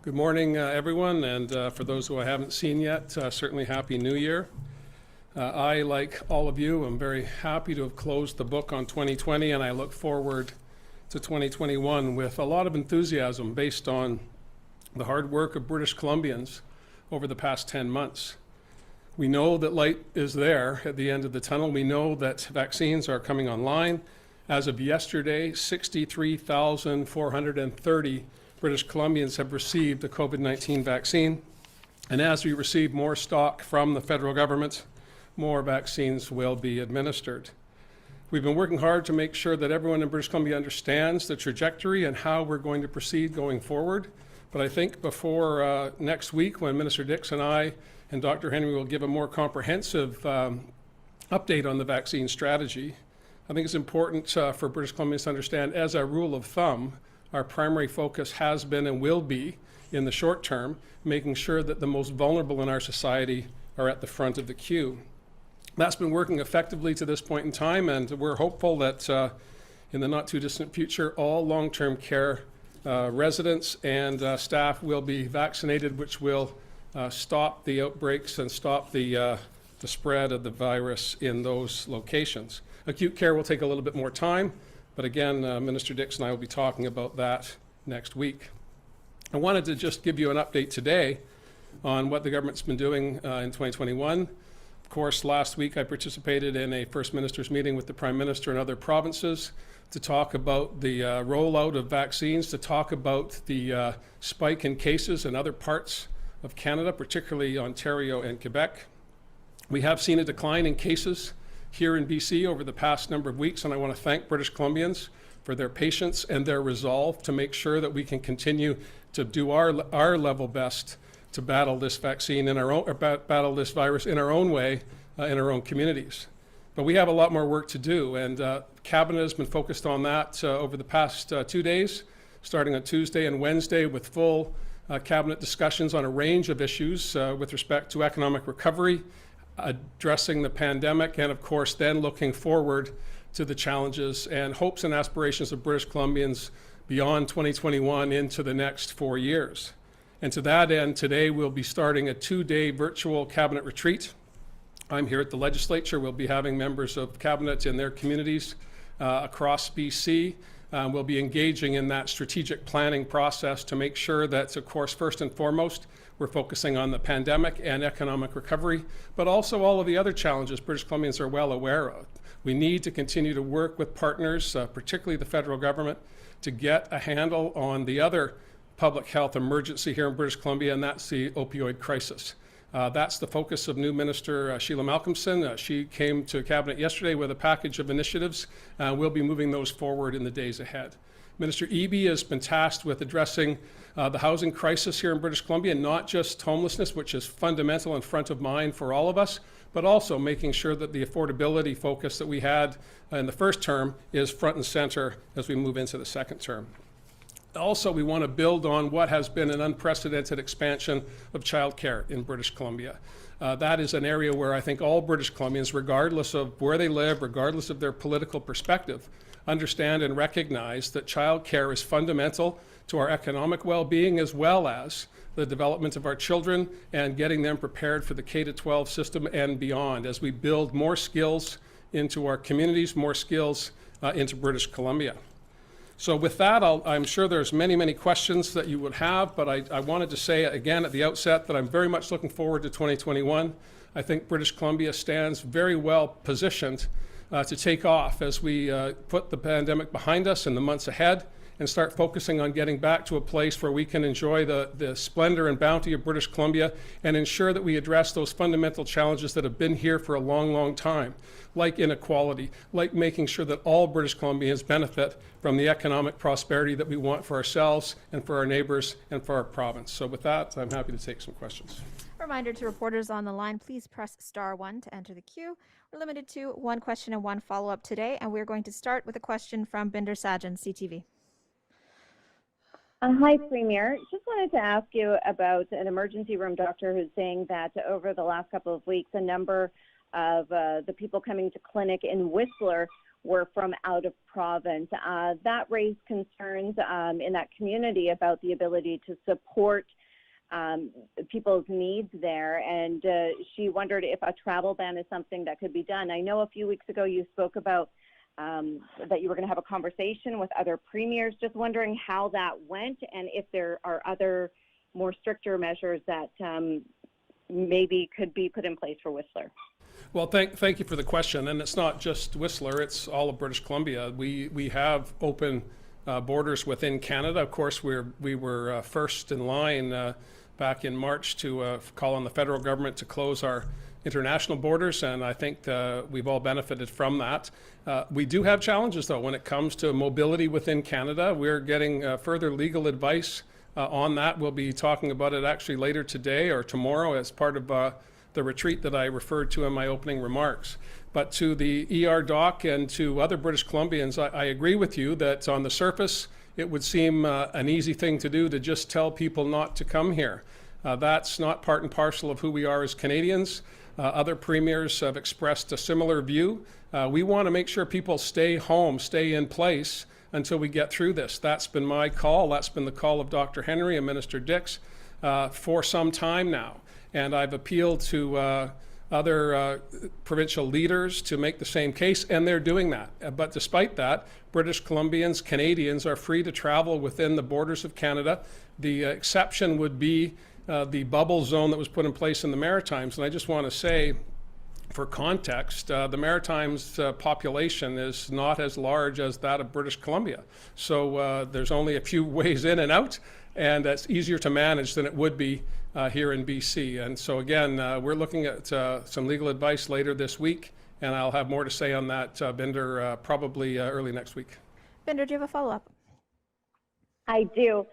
Good morning, everyone, and for those who I haven't seen yet, certainly Happy New Year. I, like all of you, am very happy to have closed the book on 2020, and I look forward to 2021 with a lot of enthusiasm based on the hard work of British Columbians over the past 10 months. We know that light is there at the end of the tunnel. We know that vaccines are coming online. As of yesterday, 63,430 British Columbians have received the COVID-19 vaccine. And as we receive more stock from the federal government, more vaccines will be administered. We've been working hard to make sure that everyone in British Columbia understands the trajectory and how we're going to proceed going forward. But I think before next week, when Minister Dix and I and Dr. Henry will give a more comprehensive update on the vaccine strategy, I think it's important for British Columbians to understand, as a rule of thumb, our primary focus has been and will be, in the short term, making sure that the most vulnerable in our society are at the front of the queue. That's been working effectively to this point in time, and we're hopeful that in the not too distant future, all long-term care residents and staff will be vaccinated, which will stop the outbreaks and stop the spread of the virus in those locations. Acute care will take a little bit more time, but again, Minister Dix and I will be talking about that next week. I wanted to just give you an update today on what the government's been doing in 2021. Of course, last week I participated in a First Minister's meeting with the Prime Minister and other provinces to talk about the rollout of vaccines, to talk about the spike in cases in other parts of Canada, particularly Ontario and Quebec. We have seen a decline in cases here in BC over the past number of weeks, and I want to thank British Columbians for their patience and their resolve to make sure that we can continue to do our level best to battle this vaccine in our own, or battle this virus in our own way, in our own communities. But we have a lot more work to do, and Cabinet has been focused on that over the past 2 days, starting on Tuesday and Wednesday, with full Cabinet discussions on a range of issues with respect to economic recovery, addressing the pandemic, and of course then looking forward to the challenges and hopes and aspirations of British Columbians beyond 2021 into the next 4 years. And to that end, today we'll be starting a 2-day virtual Cabinet retreat. I'm here at the Legislature. We'll be having members of Cabinet in their communities across BC. We'll be engaging in that strategic planning process to make sure that, of course, first and foremost, we're focusing on the pandemic and economic recovery, but also all of the other challenges British Columbians are well aware of. We need to continue to work with partners, particularly the federal government, to get a handle on the other public health emergency here in British Columbia, and that's the opioid crisis. That's the focus of new Minister Sheila Malcolmson. She came to Cabinet yesterday with a package of initiatives. We'll be moving those forward in the days ahead. Minister Eby has been tasked with addressing the housing crisis here in British Columbia, not just homelessness, which is fundamental and front of mind for all of us, but also making sure that the affordability focus that we had in the first term is front and center as we move into the second term. Also, we want to build on what has been an unprecedented expansion of childcare in British Columbia. That is an area where I think all British Columbians, regardless of where they live, regardless of their political perspective, understand and recognize that childcare is fundamental to our economic well-being, as well as the development of our children and getting them prepared for the K-12 system and beyond, as we build more skills into our communities, more skills into British Columbia. So with that, I'm sure there's many questions that you would have, but I wanted to say again at the outset that I'm very much looking forward to 2021. I think British Columbia stands very well positioned to take off as we put the pandemic behind us in the months ahead and start focusing on getting back to a place where we can enjoy the splendor and bounty of British Columbia and ensure that we address those fundamental challenges that have been here for a long time, like inequality, like making sure that all British Columbians benefit from the economic prosperity that we want for ourselves and for our neighbors and for our province. So with that, I'm happy to take some questions. Reminder to reporters on the line, please press *1 to enter the queue. We're limited to 1 question and 1 follow-up today, and we're going to start with a question from Binder Sajan, CTV. Hi, Premier. Just wanted to ask you about an emergency room doctor who's saying that over the last couple of weeks, a number of the people coming to clinic in Whistler were from out of province. That raised concerns in that community about the ability to support people's needs there, and she wondered if a travel ban is something that could be done. I know a few weeks ago you spoke about that you were going to have a conversation with other premiers. Just wondering how that went and if there are other more stricter measures that maybe could be put in place for Whistler. Well, thank you for the question. And it's not just Whistler, it's all of British Columbia. We have open borders within Canada. Of course, we were first in line back in March to call on the federal government to close our international borders, and I think we've all benefited from that. We do have challenges, though, when it comes to mobility within Canada. We're getting further legal advice on that. We'll be talking about it actually later today or tomorrow as part of the retreat that I referred to in my opening remarks. But to the ER doc and to other British Columbians, I agree with you that on the surface, it would seem an easy thing to do to just tell people not to come here. That's not part and parcel of who we are as Canadians. Other premiers have expressed a similar view. We want to make sure people stay home, stay in place until we get through this. That's been my call. That's been the call of Dr. Henry and Minister Dix for some time now. And I've appealed to other provincial leaders to make the same case, and they're doing that. But despite that, British Columbians, Canadians are free to travel within the borders of Canada. The exception would be the bubble zone that was put in place in the Maritimes. And I just want to say, for context, the Maritimes population is not as large as that of British Columbia. So there's only a few ways in and out, and that's easier to manage than it would be here in BC. And so again, we're looking at some legal advice later this week, and I'll have more to say on that, Binder, probably early next week. Binder, do you have a follow-up? I do.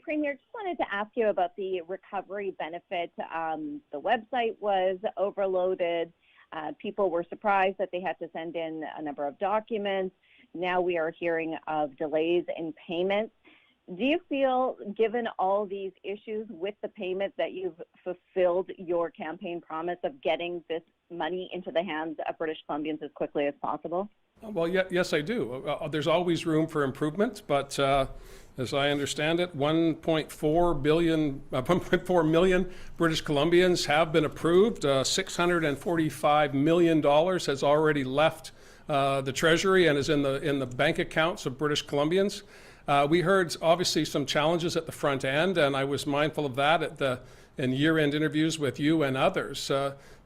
Premier, just wanted to ask you about the recovery benefit. The website was overloaded. People were surprised that they had to send in a number of documents. Now we are hearing of delays in payments. Do you feel, given all these issues with the payment, that you've fulfilled your campaign promise of getting this money into the hands of British Columbians as quickly as possible? Well, yes, I do. There's always room for improvement, but as I understand it, 1.4 million British Columbians have been approved. $645 million has already left the Treasury and is in the bank accounts of British Columbians. We heard obviously some challenges at the front end, and I was mindful of that in year-end interviews with you and others.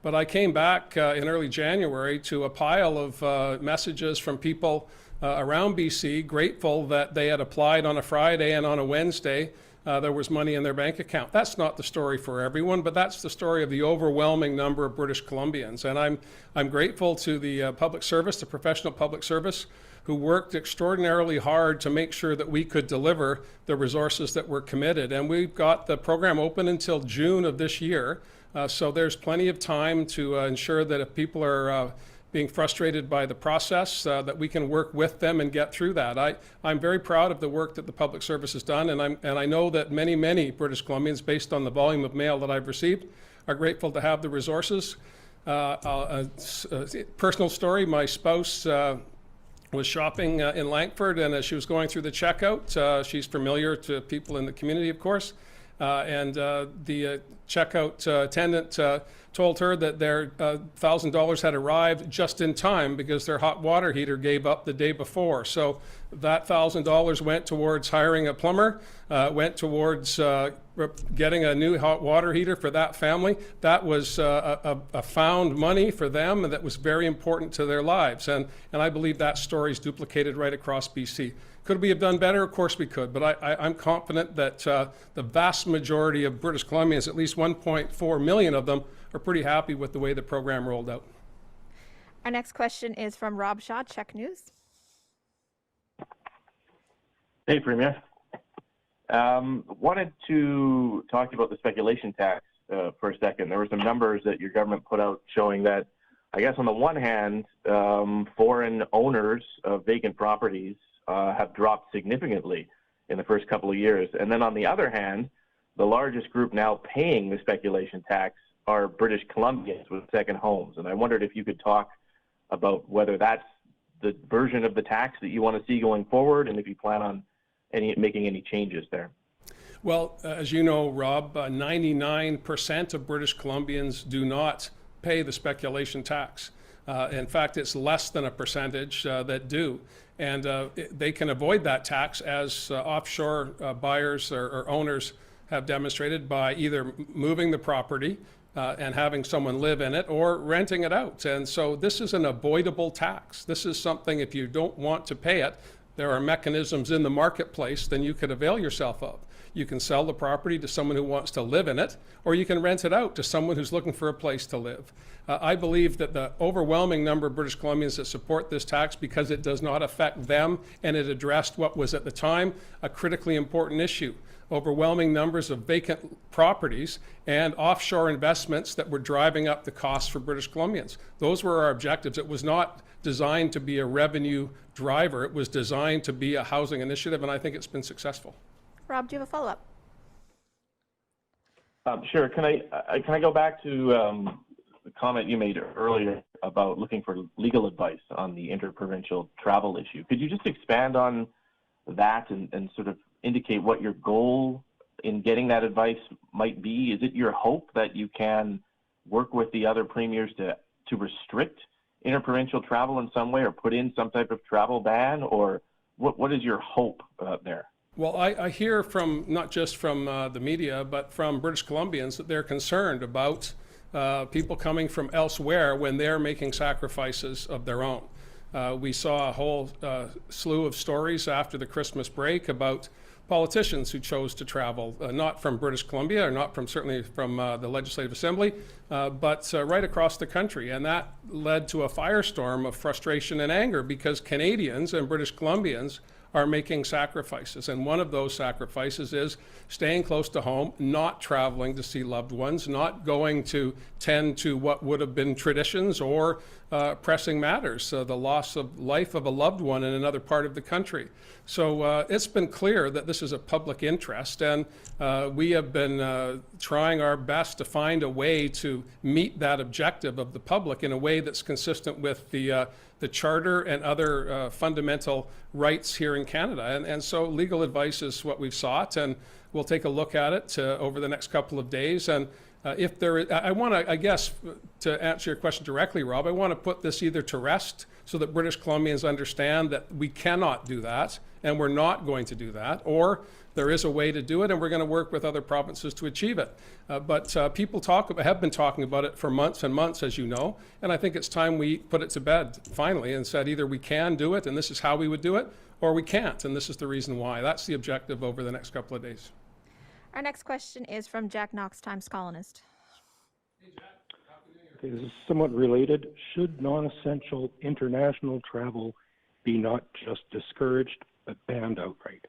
But I came back in early January to a pile of messages from people around BC, grateful that they had applied on a Friday and on a Wednesday there was money in their bank account. That's not the story for everyone, but that's the story of the overwhelming number of British Columbians. And I'm grateful to the public service, the professional public service, who worked extraordinarily hard to make sure that we could deliver the resources that were committed. And we've got the program open until June of this year. So there's plenty of time to ensure that if people are being frustrated by the process, that we can work with them and get through that. I'm very proud of the work that the public service has done, and I know that many British Columbians, based on the volume of mail that I've received, are grateful to have the resources. Personal story, my spouse was shopping in Langford, and as she was going through the checkout, she's familiar to people in the community, of course, and the checkout attendant told her that their $1,000 had arrived just in time because their hot water heater gave up the day before. So that $1,000 went towards hiring a plumber, went towards getting a new hot water heater for that family. That was a found money for them, and that was very important to their lives. And I believe that story is duplicated right across BC. Could we have done better? Of course we could, but I'm confident that the vast majority of British Columbians, at least 1.4 million of them, are pretty happy with the way the program rolled out. Our next question is from Rob Shaw, Check News. Hey, Premier. Wanted to talk about the speculation tax for a second. There were some numbers that your government put out showing that, I guess on the one hand, foreign owners of vacant properties have dropped significantly in the first couple of years. And then on the other hand, the largest group now paying the speculation tax are British Columbians with second homes. And I wondered if you could talk about whether that's the version of the tax that you want to see going forward, and if you plan on making any changes there. Well, as you know, Rob, 99% of British Columbians do not pay the speculation tax. In fact, it's less than a percentage that do. And they can avoid that tax, as offshore buyers or owners have demonstrated, by either moving the property and having someone live in it, or renting it out. And so this is an avoidable tax. This is something, if you don't want to pay it, there are mechanisms in the marketplace then you could avail yourself of. You can sell the property to someone who wants to live in it, or you can rent it out to someone who's looking for a place to live. I believe that the overwhelming number of British Columbians that support this tax, because it does not affect them and it addressed what was at the time a critically important issue. Overwhelming numbers of vacant properties and offshore investments that were driving up the costs for British Columbians. Those were our objectives. It was not designed to be a revenue driver. It was designed to be a housing initiative, and I think it's been successful. Rob, do you have a follow-up? Sure. Can I go back to the comment you made earlier about looking for legal advice on the inter-provincial travel issue? Could you just expand on that and sort of indicate what your goal in getting that advice might be? Is it your hope that you can work with the other premiers to restrict inter-provincial travel in some way, or put in some type of travel ban, or what is your hope there? Well, I hear from, not just from the media, but from British Columbians, that they're concerned about people coming from elsewhere when they're making sacrifices of their own. We saw a whole slew of stories after the Christmas break about politicians who chose to travel, not from British Columbia, or not from, certainly from the Legislative Assembly, but right across the country. And that led to a firestorm of frustration and anger, because Canadians and British Columbians are making sacrifices. And one of those sacrifices is staying close to home, not traveling to see loved ones, not going to tend to what would have been traditions or pressing matters, the loss of life of a loved one in another part of the country. So it's been clear that this is a public interest, and we have been trying our best to find a way to meet that objective of the public in a way that's consistent with the Charter and other fundamental rights here in Canada. And so legal advice is what we've sought, and we'll take a look at it over the next couple of days. And if there is, I want to, I guess, to answer your question directly, Rob, I want to put this either to rest so that British Columbians understand that we cannot do that, and we're not going to do that, or there is a way to do it, and we're going to work with other provinces to achieve it. But people have been talking about it for months and months, as you know, and I think it's time we put it to bed finally and said either we can do it, and this is how we would do it, or we can't, and this is the reason why. That's the objective over the next couple of days. Our next question is from Jack Knox, Times Colonist. Okay, this is somewhat related. Should non-essential international travel be not just discouraged, but banned outright?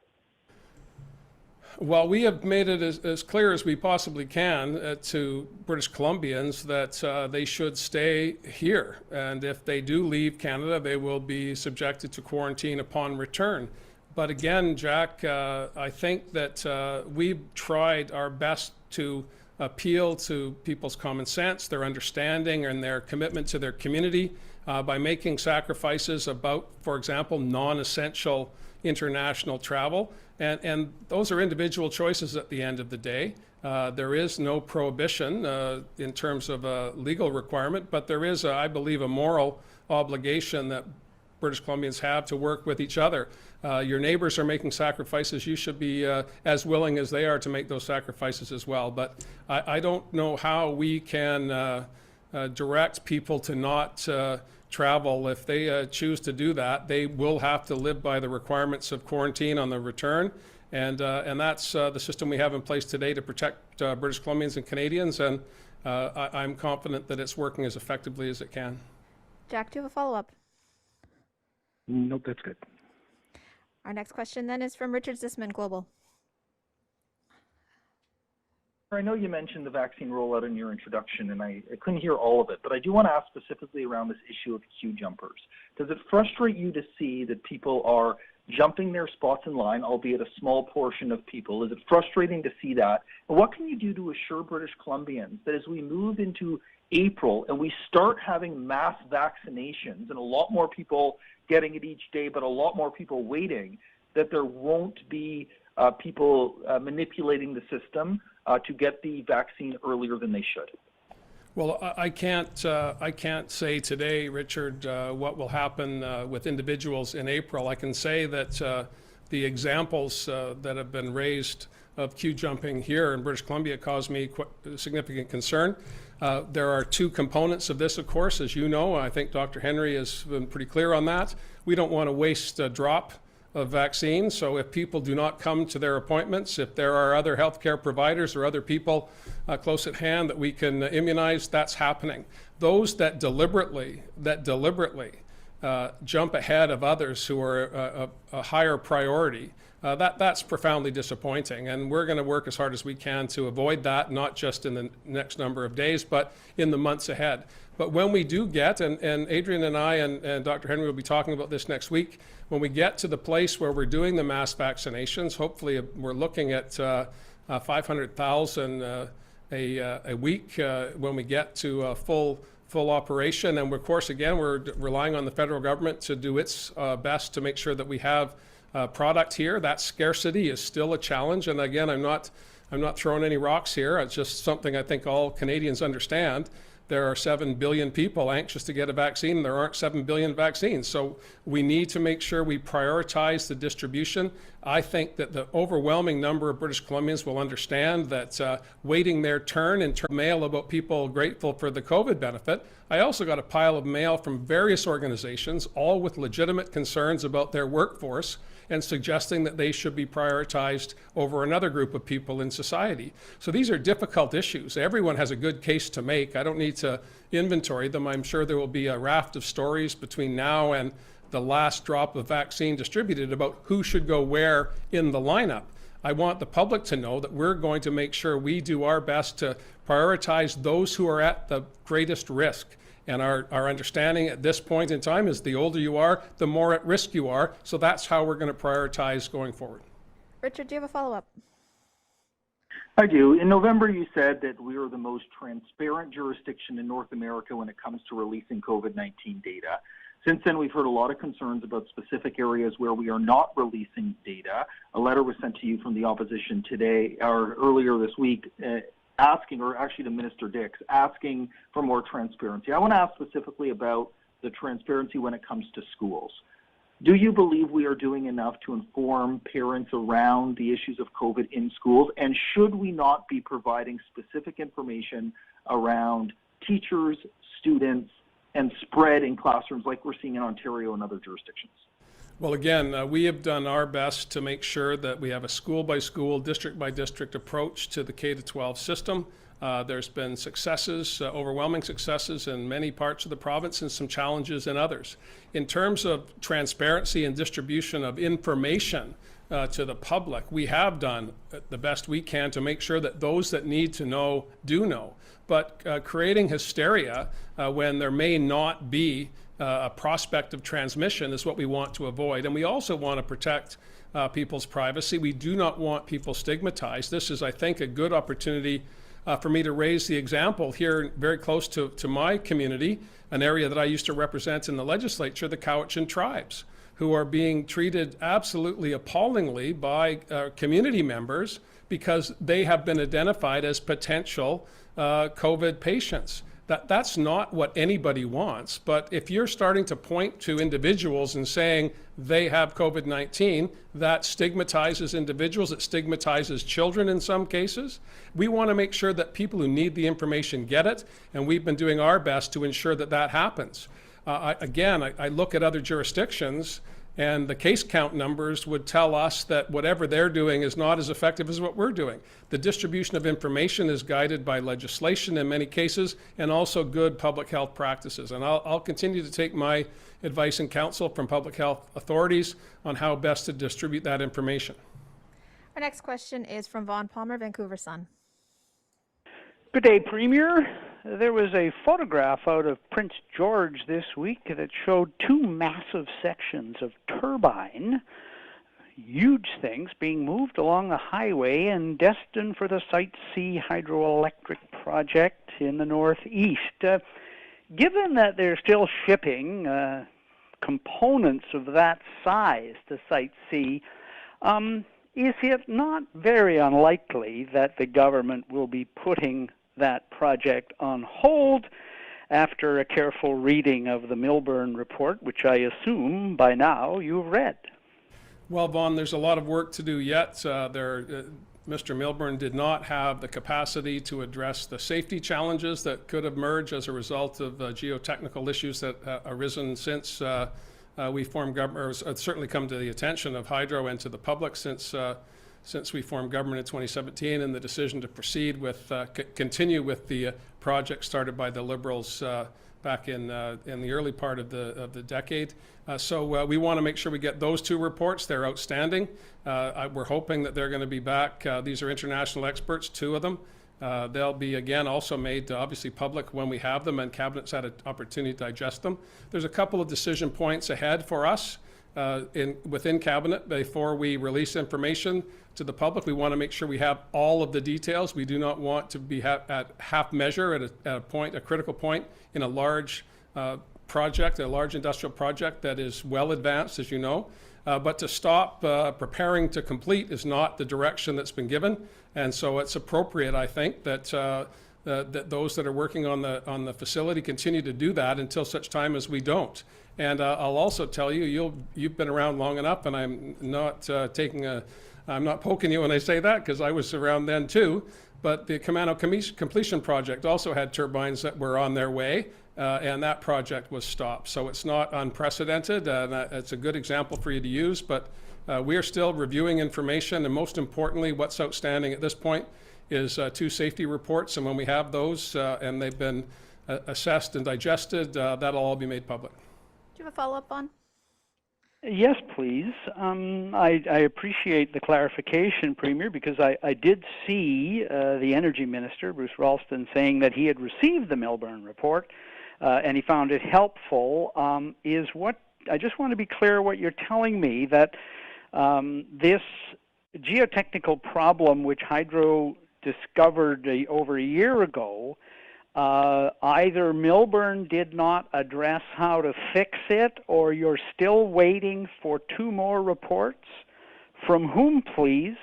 Well, we have made it as clear as we possibly can to British Columbians that they should stay here. And if they do leave Canada, they will be subjected to quarantine upon return. But again, Jack, I think that we've tried our best to appeal to people's common sense, their understanding, and their commitment to their community by making sacrifices about, for example, non-essential international travel. And those are individual choices at the end of the day. There is no prohibition in terms of a legal requirement, but there is, I believe, a moral obligation that British Columbians have to work with each other. Your neighbors are making sacrifices. You should be as willing as they are to make those sacrifices as well. But I don't know how we can direct people to not travel. If they choose to do that, they will have to live by the requirements of quarantine on the return. And that's the system we have in place today to protect British Columbians and Canadians. And I'm confident that it's working as effectively as it can. Jack, do you have a follow-up? Nope, that's good. Our next question then is from Richard Zisman, Global. I know you mentioned the vaccine rollout in your introduction, and I couldn't hear all of it, but I do want to ask specifically around this issue of queue jumpers. Does it frustrate you to see that people are jumping their spots in line, albeit a small portion of people? Is it frustrating to see that? And what can you do to assure British Columbians that as we move into April and we start having mass vaccinations and a lot more people getting it each day, but a lot more people waiting, that there won't be people manipulating the system to get the vaccine earlier than they should? Well, I can't say today, Richard, what will happen with individuals in April. I can say that the examples that have been raised of queue jumping here in British Columbia cause me significant concern. There are two components of this, of course, as you know. I think Dr. Henry has been pretty clear on that. We don't want to waste a drop of vaccines. So if people do not come to their appointments, if there are other healthcare providers or other people close at hand that we can immunize, that's happening. Those that deliberately jump ahead of others who are a higher priority, that's profoundly disappointing. And we're going to work as hard as we can to avoid that, not just in the next number of days, but in the months ahead. But when we do get, and Adrian and I and Dr. Henry will be talking about this next week, when we get to the place where we're doing the mass vaccinations, hopefully we're looking at 500,000 a week when we get to full operation. And of course, again, we're relying on the federal government to do its best to make sure that we have product here. That scarcity is still a challenge. And again, I'm not throwing any rocks here. It's just something I think all Canadians understand. There are 7 billion people anxious to get a vaccine, and there aren't 7 billion vaccines. So we need to make sure we prioritize the distribution. I think that the overwhelming number of British Columbians will understand that waiting their turn in terms of mail about people grateful for the COVID benefit. I also got a pile of mail from various organizations, all with legitimate concerns about their workforce and suggesting that they should be prioritized over another group of people in society. So these are difficult issues. Everyone has a good case to make. I don't need to inventory them. I'm sure there will be a raft of stories between now and the last drop of vaccine distributed about who should go where in the lineup. I want the public to know that we're going to make sure we do our best to prioritize those who are at the greatest risk. And our understanding at this point in time is the older you are, the more at risk you are. So that's how we're going to prioritize going forward. Richard, do you have a follow-up? I do. In November, you said that we are the most transparent jurisdiction in North America when it comes to releasing COVID-19 data. Since then, we've heard a lot of concerns about specific areas where we are not releasing data. A letter was sent to you from the opposition today, or earlier this week, asking, or actually to Minister Dix, asking for more transparency. I want to ask specifically about the transparency when it comes to schools. Do you believe we are doing enough to inform parents around the issues of COVID in schools? And should we not be providing specific information around teachers, students, and spread in classrooms like we're seeing in Ontario and other jurisdictions? Well, again, we have done our best to make sure that we have a school-by-school, district-by-district approach to the K-12 system. There's been successes, overwhelming successes in many parts of the province and some challenges in others. In terms of transparency and distribution of information to the public, we have done the best we can to make sure that those that need to know do know. But creating hysteria when there may not be a prospect of transmission is what we want to avoid. And we also want to protect people's privacy. We do not want people stigmatized. This is, I think, a good opportunity for me to raise the example here very close to my community, an area that I used to represent in the legislature, the Cowichan tribes, who are being treated absolutely appallingly by community members because they have been identified as potential COVID patients. That's not what anybody wants. But if you're starting to point to individuals and saying they have COVID-19, that stigmatizes individuals, it stigmatizes children in some cases. We want to make sure that people who need the information get it, and we've been doing our best to ensure that that happens. I look at other jurisdictions, and the case count numbers would tell us that whatever they're doing is not as effective as what we're doing. The distribution of information is guided by legislation in many cases and also good public health practices. And I'll continue to take my advice and counsel from public health authorities on how best to distribute that information. Our next question is from Vaughn Palmer, Vancouver Sun. Good day, Premier. There was a photograph out of Prince George this week that showed two massive sections of turbine huge things being moved along the highway and destined for the Site C hydroelectric project in the northeast. Given that they're still shipping components of that size to Site C, is it not very unlikely that the government will be putting that project on hold after a careful reading of the Milburn report, which I assume by now you've read? Well, Vaughn, there's a lot of work to do yet. Mr. Milburn did not have the capacity to address the safety challenges that could emerge as a result of geotechnical issues that arisen since we formed government, or certainly come to the attention of Hydro and to the public since we formed government in 2017, and the decision to proceed with, continue with the project started by the Liberals back in the early part of the decade. So we want to make sure we get those two reports. They're outstanding. We're hoping that they're going to be back. These are international experts, two of them. They'll be, again, also made obviously public when we have them and Cabinet's had an opportunity to digest them. There's a couple of decision points ahead for us within Cabinet before we release information to the public. We want to make sure we have all of the details. We do not want to be at half measure at a critical point in a large project, a large industrial project that is well advanced, as you know. But to stop preparing to complete is not the direction that's been given. And so it's appropriate, I think, that that those that are working on the facility continue to do that until such time as we don't. And I'll also tell you, you've been around long enough, and I'm not I'm not poking you when I say that, because I was around then too. But the Camano completion project also had turbines that were on their way, and that project was stopped. So it's not unprecedented. It's a good example for you to use, but we are still reviewing information, and most importantly, what's outstanding at this point is two safety reports, and when we have those and they've been assessed and digested, that'll all be made public. Do you have a follow-up on? Yes, please. I appreciate the clarification, Premier, because I did see the Energy Minister, Bruce Ralston, saying that he had received the Milburn report and he found it helpful. I just want to be clear what you're telling me, that this geotechnical problem which Hydro discovered over a year ago, either Milburn did not address how to fix it, or you're still waiting for two more reports. From whom, please,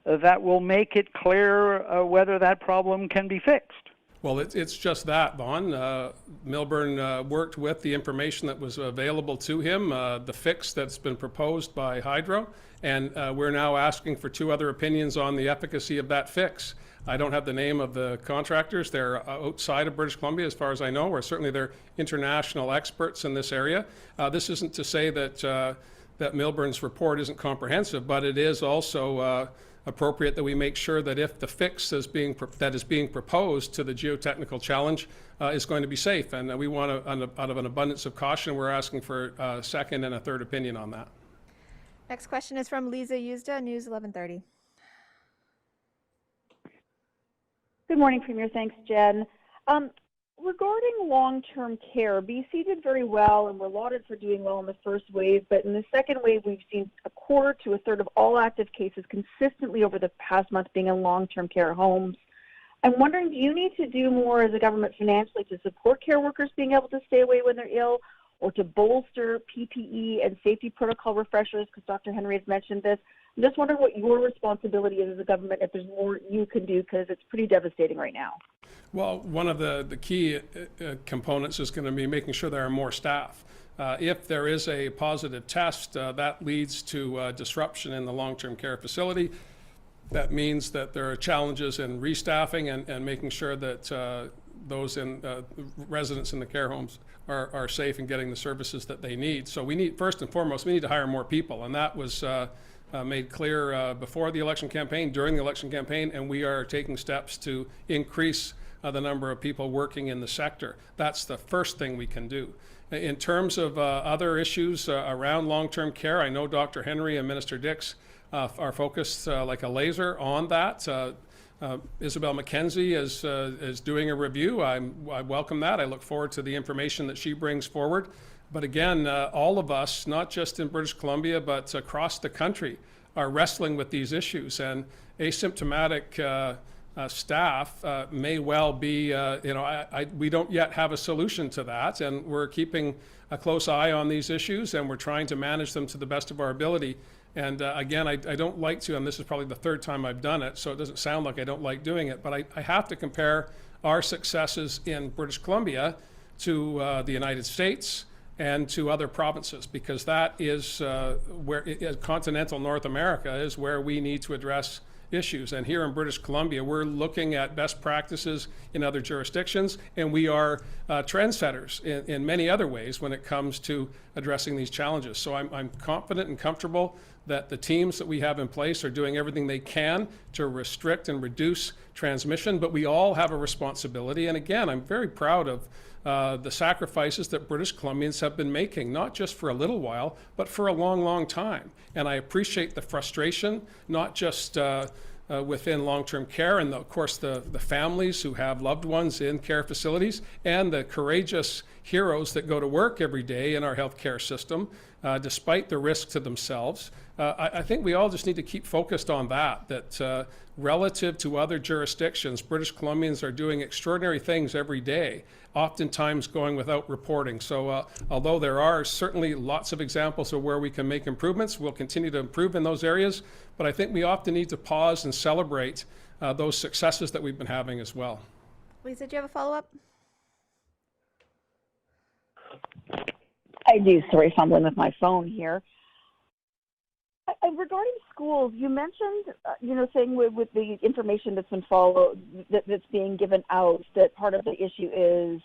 that will make it clear whether that problem can be fixed? Well, it's just that, Vaughn. Milburn worked with the information that was available to him, the fix that's been proposed by Hydro, and we're now asking for two other opinions on the efficacy of that fix. I don't have the name of the contractors. They're outside of British Columbia, as far as I know, or certainly they're international experts in this area. This isn't to say that that Milburn's report isn't comprehensive, but it is also appropriate that we make sure that if the fix that is being proposed to the geotechnical challenge is going to be safe, and we want to, out of an abundance of caution, we're asking for a second and a third opinion on that. Next question is from Lisa Yuzda, News 1130. Good morning, Premier. Thanks, Jen. Regarding long-term care, BC did very well and were lauded for doing well in the first wave, but in the second wave, we've seen a quarter to a third of all active cases consistently over the past month being in long-term care homes. I'm wondering, do you need to do more as a government financially to support care workers being able to stay away when they're ill, or to bolster PPE and safety protocol refreshers, because Dr. Henry has mentioned this? I'm just wondering what your responsibility is as a government, if there's more you can do, because it's pretty devastating right now. Well, one of the key components is going to be making sure there are more staff. If there is a positive test, that leads to disruption in the long-term care facility. That means that there are challenges in restaffing and making sure that those residents in the care homes are safe and getting the services that they need. So we need, first and foremost, we need to hire more people, and that was made clear before the election campaign, during the election campaign, and we are taking steps to increase the number of people working in the sector. That's the first thing we can do. In terms of other issues around long-term care, I know Dr. Henry and Minister Dix are focused like a laser on that. Isabel McKenzie is doing a review. I welcome that. I look forward to the information that she brings forward. But again, all of us, not just in British Columbia, but across the country, are wrestling with these issues. And asymptomatic staff may well be, we don't yet have a solution to that. And we're keeping a close eye on these issues, and we're trying to manage them to the best of our ability. And again, I don't like to, and this is probably the third time I've done it, so it doesn't sound like I don't like doing it, but I have to compare our successes in British Columbia to the United States and to other provinces, because that is where continental North America is where we need to address issues. And here in British Columbia, we're looking at best practices in other jurisdictions, and we are trendsetters in many other ways when it comes to addressing these challenges. So I'm confident and comfortable that the teams that we have in place are doing everything they can to restrict and reduce transmission, but we all have a responsibility. And again, I'm very proud of the sacrifices that British Columbians have been making, not just for a little while, but for a long, long time. And I appreciate the frustration, not just within long-term care, and of course the families who have loved ones in care facilities, and the courageous heroes that go to work every day in our healthcare system, despite the risk to themselves. I think we all just need to keep focused on that relative to other jurisdictions, British Columbians are doing extraordinary things every day, oftentimes going without reporting. So although there are certainly lots of examples of where we can make improvements, we'll continue to improve in those areas, but I think we often need to pause and celebrate those successes that we've been having as well. Lisa, do you have a follow-up? I do. Sorry, fumbling with my phone here. Regarding schools, you mentioned, saying with the information that's been that's being given out, that part of the issue is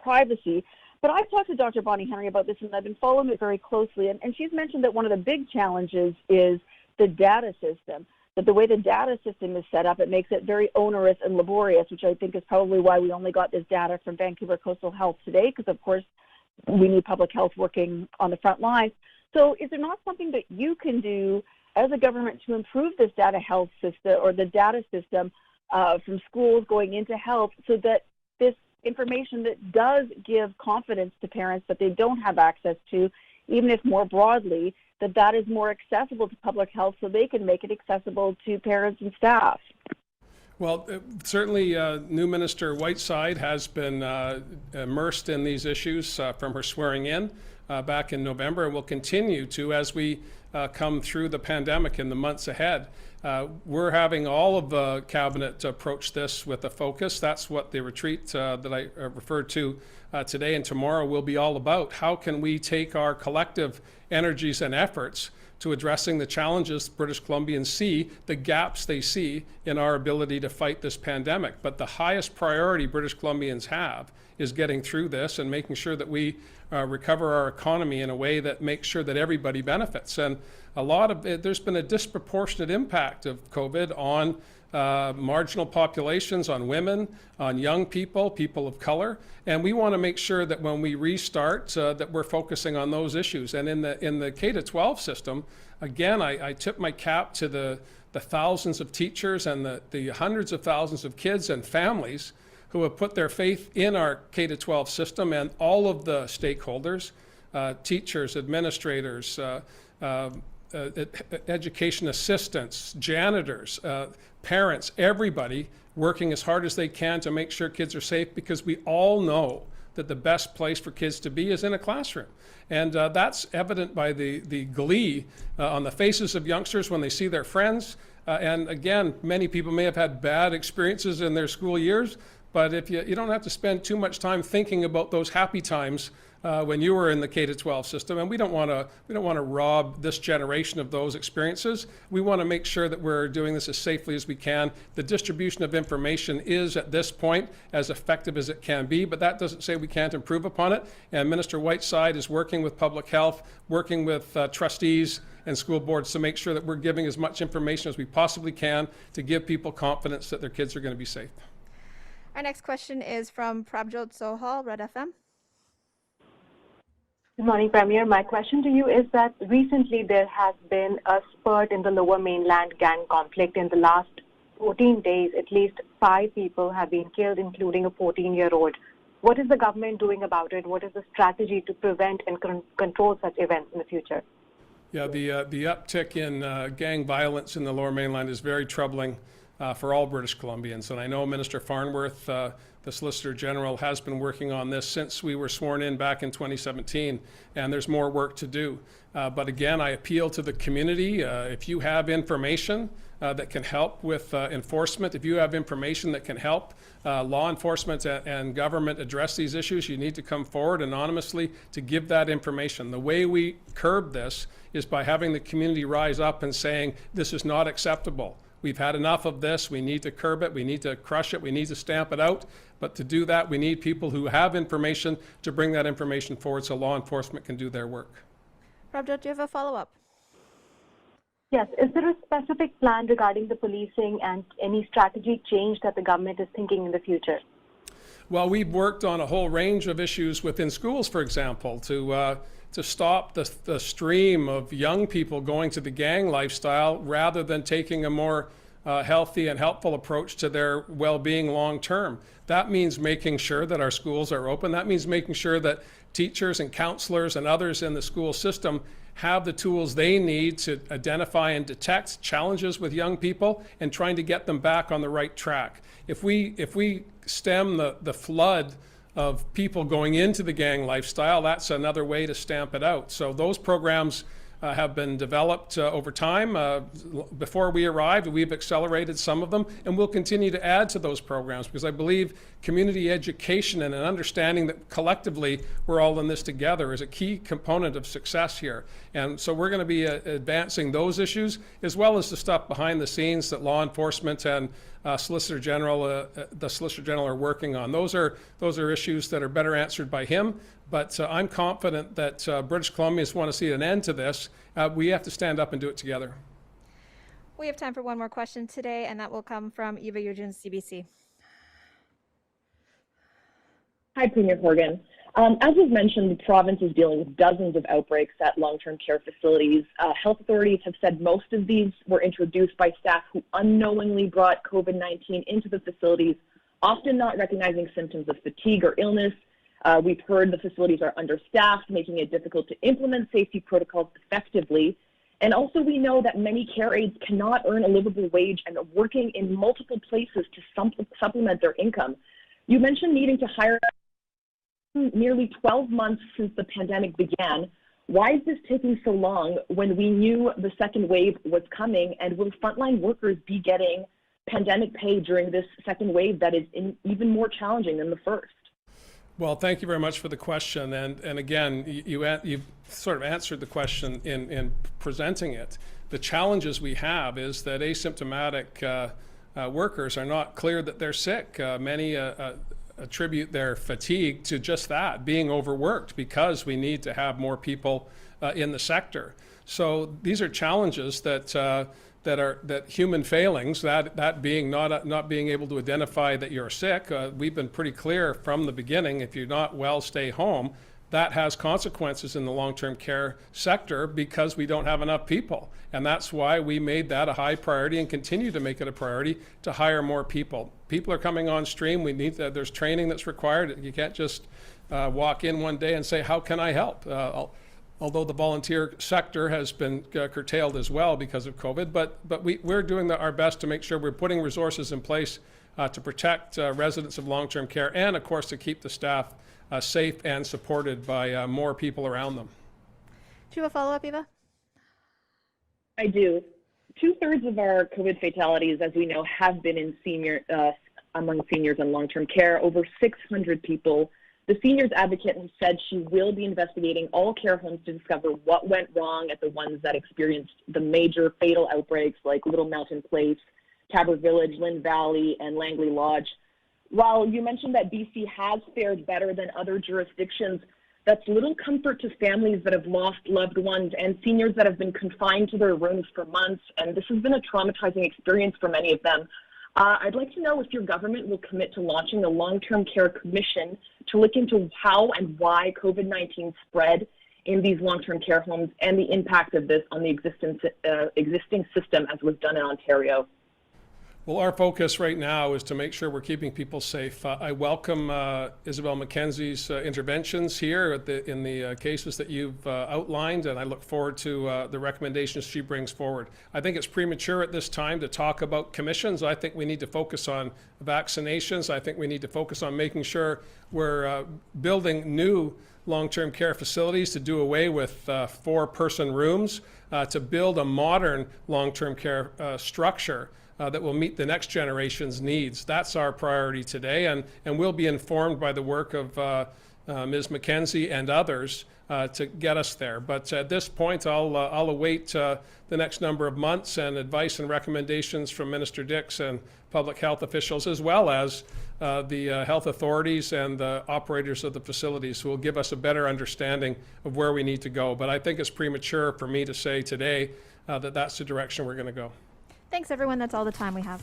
privacy. But I've talked to Dr. Bonnie Henry about this, and I've been following it very closely. And she's mentioned that one of the big challenges is the data system. That the way the data system is set up, it makes it very onerous and laborious, which I think is probably why we only got this data from Vancouver Coastal Health today, because of course we need public health working on the front line. So is there not something that you can do as a government to improve this data health system or the data system from schools going into health, so that this information that does give confidence to parents that they don't have access to, even if more broadly, that is more accessible to public health, so they can make it accessible to parents and staff? Well, certainly new Minister Whiteside has been immersed in these issues from her swearing in back in November, and will continue to as we come through the pandemic in the months ahead. We're having all of the cabinet approach this with a focus. That's what the retreat that I referred to today and tomorrow will be all about. How can we take our collective energies and efforts to addressing the challenges British Columbians see, the gaps they see in our ability to fight this pandemic. But the highest priority British Columbians have is getting through this and making sure that we recover our economy in a way that makes sure that everybody benefits. And a lot of it, there's been a disproportionate impact of COVID on marginal populations, on women, on young people, people of color, and we want to make sure that when we restart that we're focusing on those issues. And in the K-12 system, again, I tip my cap to the thousands of teachers and the hundreds of thousands of kids and families who have put their faith in our K-12 system, and all of the stakeholders, teachers, administrators, education assistants, janitors, parents, everybody working as hard as they can to make sure kids are safe, because we all know that the best place for kids to be is in a classroom. And that's evident by the glee on the faces of youngsters when they see their friends. And again, many people may have had bad experiences in their school years, but if you don't have to spend too much time thinking about those happy times when you were in the K-12 system, and we don't want to rob this generation of those experiences. We want to make sure that we're doing this as safely as we can. The distribution of information is at this point as effective as it can be, but that doesn't say we can't improve upon it. And Minister Whiteside is working with public health, working with trustees and school boards to make sure that we're giving as much information as we possibly can to give people confidence that their kids are going to be safe. Our next question is from Prabjot Sohal, Red FM. Good morning, Premier. My question to you is that recently there has been a spurt in the Lower Mainland gang conflict. In the last 14 days, at least 5 people have been killed, including a 14-year-old What is the government doing about it? What is the strategy to prevent and control such events in the future? Yeah, the uptick in gang violence in the Lower Mainland is very troubling for all British Columbians. And I know Minister Farnworth, the Solicitor General, has been working on this since we were sworn in back in 2017, and there's more work to do. But again, I appeal to the community. If you have information that can help with enforcement, if you have information that can help law enforcement and government address these issues, you need to come forward anonymously to give that information. The way we curb this is by having the community rise up and saying, this is not acceptable. We've had enough of this. We need to curb it. We need to crush it. We need to stamp it out. But to do that, we need people who have information to bring that information forward so law enforcement can do their work. Prabjot, do you have a follow-up? Yes. Is there a specific plan regarding the policing and any strategy change that the government is thinking in the future? Well, we've worked on a whole range of issues within schools, for example, to stop the stream of young people going to the gang lifestyle rather than taking a more healthy and helpful approach to their well-being long-term. That means making sure that our schools are open. That means making sure that teachers and counselors and others in the school system have the tools they need to identify and detect challenges with young people and trying to get them back on the right track. If we stem the flood of people going into the gang lifestyle, that's another way to stamp it out. So those programs have been developed over time. Before we arrived, we've accelerated some of them, and we'll continue to add to those programs because I believe community education and an understanding that collectively we're all in this together is a key component of success here. And so we're going to be advancing those issues as well as the stuff behind the scenes that law enforcement and the Solicitor General are working on. Those are issues that are better answered by him. But I'm confident that British Columbians want to see an end to this. We have to stand up and do it together. We have time for one more question today, and that will come from Eva Eugene, CBC. Hi, Premier Horgan. As was mentioned, the province is dealing with dozens of outbreaks at long-term care facilities. Health authorities have said most of these were introduced by staff who unknowingly brought COVID-19 into the facilities, often not recognizing symptoms of fatigue or illness. We've heard the facilities are understaffed, making it difficult to implement safety protocols effectively. And also we know that many care aides cannot earn a livable wage and are working in multiple places to supplement their income. You mentioned needing to hire nearly 12 months since the pandemic began. Why is this taking so long when we knew the second wave was coming? And will frontline workers be getting pandemic pay during this second wave that is even more challenging than the first? Well, thank you very much for the question. And again, you've sort of answered the question in presenting it. The challenges we have is that asymptomatic workers are not clear that they're sick. Many attribute their fatigue to just that, being overworked, because we need to have more people in the sector. So these are challenges that human failings, that being not being able to identify that you're sick. We've been pretty clear from the beginning, if you're not well, stay home. That has consequences in the long-term care sector because we don't have enough people. And that's why we made that a high priority and continue to make it a priority to hire more people. People are coming on stream. There's training that's required. You can't just walk in one day and say, how can I help? Although the volunteer sector has been curtailed as well because of COVID, but we're doing our best to make sure we're putting resources in place to protect residents of long-term care and, of course, to keep the staff safe and supported by more people around them. Do you have a follow-up, Eva? I do. 2/3 of our COVID fatalities, as we know, have been in among seniors in long-term care. Over 600 people. The seniors advocate has said she will be investigating all care homes to discover what went wrong at the ones that experienced the major fatal outbreaks like Little Mountain Place, Tabor Village, Lynn Valley, and Langley Lodge. While you mentioned that BC has fared better than other jurisdictions, that's little comfort to families that have lost loved ones and seniors that have been confined to their rooms for months, and this has been a traumatizing experience for many of them. I'd like to know if your government will commit to launching a long-term care commission to look into how and why COVID-19 spread in these long-term care homes and the impact of this on the existing system as was done in Ontario. Well, our focus right now is to make sure we're keeping people safe. I welcome Isabel McKenzie's interventions here in the cases that you've outlined, and I look forward to the recommendations she brings forward. I think it's premature at this time to talk about commissions. I think we need to focus on vaccinations. I think we need to focus on making sure we're building new long-term care facilities to do away with 4-person rooms, to build a modern long-term care structure that will meet the next generation's needs. That's our priority today, and we'll be informed by the work of Ms. McKenzie and others to get us there. But at this point, I'll await the next number of months and advice and recommendations from Minister Dix and public health officials, as well as the health authorities and the operators of the facilities, who will give us a better understanding of where we need to go. But I think it's premature for me to say today that that's the direction we're going to go. Thanks, everyone. That's all the time we have.